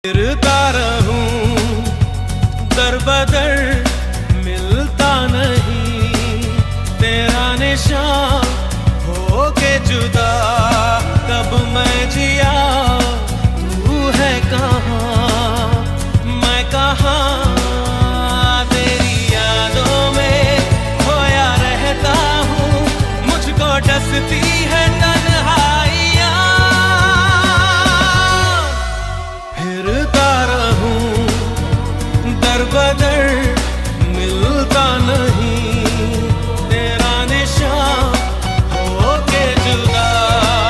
फिरता रहूं दर बदर मिलता नहीं तेरा निशान हो के जुदा कब मैं जिया तू है कहाँ मैं कहाँ तेरी यादों में खोया रहता हूँ मुझको डसती है तन्हाइयाँ फिरता रहूं दर बदर